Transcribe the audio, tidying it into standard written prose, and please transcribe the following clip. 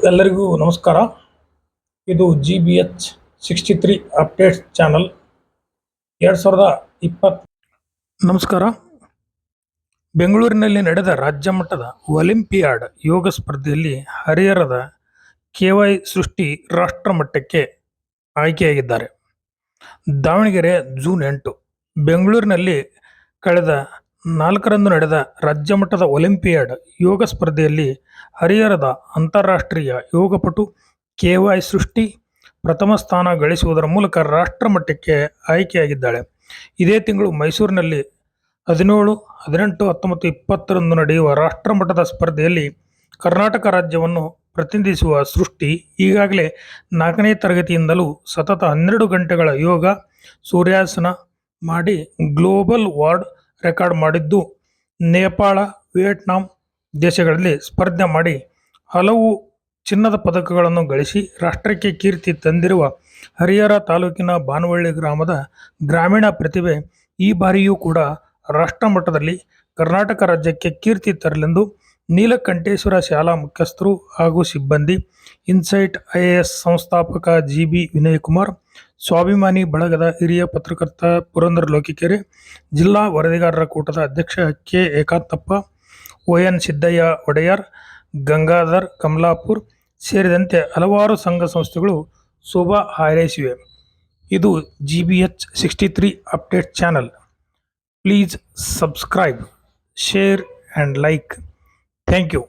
ಎಲ್ಲರಿಗೂ ನಮಸ್ಕಾರ. ಇದು GBH63 ಅಪ್ಡೇಟ್ಸ್ ಚಾನಲ್ 2020. ನಮಸ್ಕಾರ. ಬೆಂಗಳೂರಿನಲ್ಲಿ ನಡೆದ ರಾಜ್ಯ ಮಟ್ಟದ ಒಲಿಂಪಿಯಾಡ್ ಯೋಗ ಸ್ಪರ್ಧೆಯಲ್ಲಿ ಹರಿಹರದ KY ಸೃಷ್ಟಿ ರಾಷ್ಟ್ರ ಮಟ್ಟಕ್ಕೆ ಆಯ್ಕೆಯಾಗಿದ್ದಾರೆ. ದಾವಣಗೆರೆ ಜೂನ್ 8. ಬೆಂಗಳೂರಿನಲ್ಲಿ ಕಳೆದ 4ರಂದು ನಡೆದ ರಾಜ್ಯ ಮಟ್ಟದ ಒಲಿಂಪಿಯಾಡ್ ಯೋಗ ಸ್ಪರ್ಧೆಯಲ್ಲಿ ಹರಿಹರದ ಅಂತಾರಾಷ್ಟ್ರೀಯ ಯೋಗಪಟು KY ಸೃಷ್ಟಿ ಪ್ರಥಮ ಸ್ಥಾನ ಗಳಿಸುವುದರ ಮೂಲಕ ರಾಷ್ಟ್ರ ಮಟ್ಟಕ್ಕೆ ಆಯ್ಕೆಯಾಗಿದ್ದಾಳೆ. ಇದೇ ತಿಂಗಳು ಮೈಸೂರಿನಲ್ಲಿ 17, 18, 19, 20ರಂದು ನಡೆಯುವ ರಾಷ್ಟ್ರ ಮಟ್ಟದ ಸ್ಪರ್ಧೆಯಲ್ಲಿ ಕರ್ನಾಟಕ ರಾಜ್ಯವನ್ನು ಪ್ರತಿನಿಧಿಸುವ ಸೃಷ್ಟಿ ಈಗಾಗಲೇ 4ನೇ ತರಗತಿಯಿಂದಲೂ ಸತತ 12 ಗಂಟೆಗಳ ಯೋಗ ಸೂರ್ಯಾಸನ ಮಾಡಿ ಗ್ಲೋಬಲ್ ವರ್ಲ್ಡ್ ರೆಕಾರ್ಡ್ ಮಾಡಿದ್ದು, ನೇಪಾಳ, ವಿಯೆಟ್ನಾಂ ದೇಶಗಳಲ್ಲಿ ಸ್ಪರ್ಧೆ ಮಾಡಿ ಹಲವು ಚಿನ್ನದ ಪದಕಗಳನ್ನು ಗಳಿಸಿ ರಾಷ್ಟ್ರಕ್ಕೆ ಕೀರ್ತಿ ತಂದಿರುವ ಹರಿಹರ ತಾಲೂಕಿನ ಬಾನವಳ್ಳಿ ಗ್ರಾಮದ ಗ್ರಾಮೀಣ ಪ್ರತಿಭೆ ಈ ಬಾರಿಯೂ ಕೂಡ ರಾಷ್ಟ್ರ ಮಟ್ಟದಲ್ಲಿ ಕರ್ನಾಟಕ ರಾಜ್ಯಕ್ಕೆ ಕೀರ್ತಿ ತರಲೆಂದು ನೀಲಕಂಠೇಶ್ವರ ಶಾಲಾ ಮುಖ್ಯಸ್ಥರು ಹಾಗೂ ಸಿಬ್ಬಂದಿ, ಇನ್ಸೈಟ್ IAS ಸಂಸ್ಥಾಪಕ GB ವಿನಯಕುಮಾರ್, ಸ್ವಾಭಿಮಾನಿ ಬಳಗದ ಹಿರಿಯ ಪತ್ರಕರ್ತ ಪುರಂದರ ಲೋಕಿಕೆರೆ, ಜಿಲ್ಲಾ ವರದಿಗಾರರ ಕೂಟದ ಅಧ್ಯಕ್ಷ K ಏಕಾಂತಪ್ಪ, ON ಸಿದ್ದಯ್ಯ ಒಡೆಯರ್, ಗಂಗಾಧರ್ ಕಮಲಾಪುರ್ ಸೇರಿದಂತೆ ಹಲವಾರು ಸಂಘ ಸಂಸ್ಥೆಗಳು ಶೋಭಾ ಹಾರೈಸಿವೆ. ಇದು GBH63 update channel. Please subscribe, share and like. Thank you.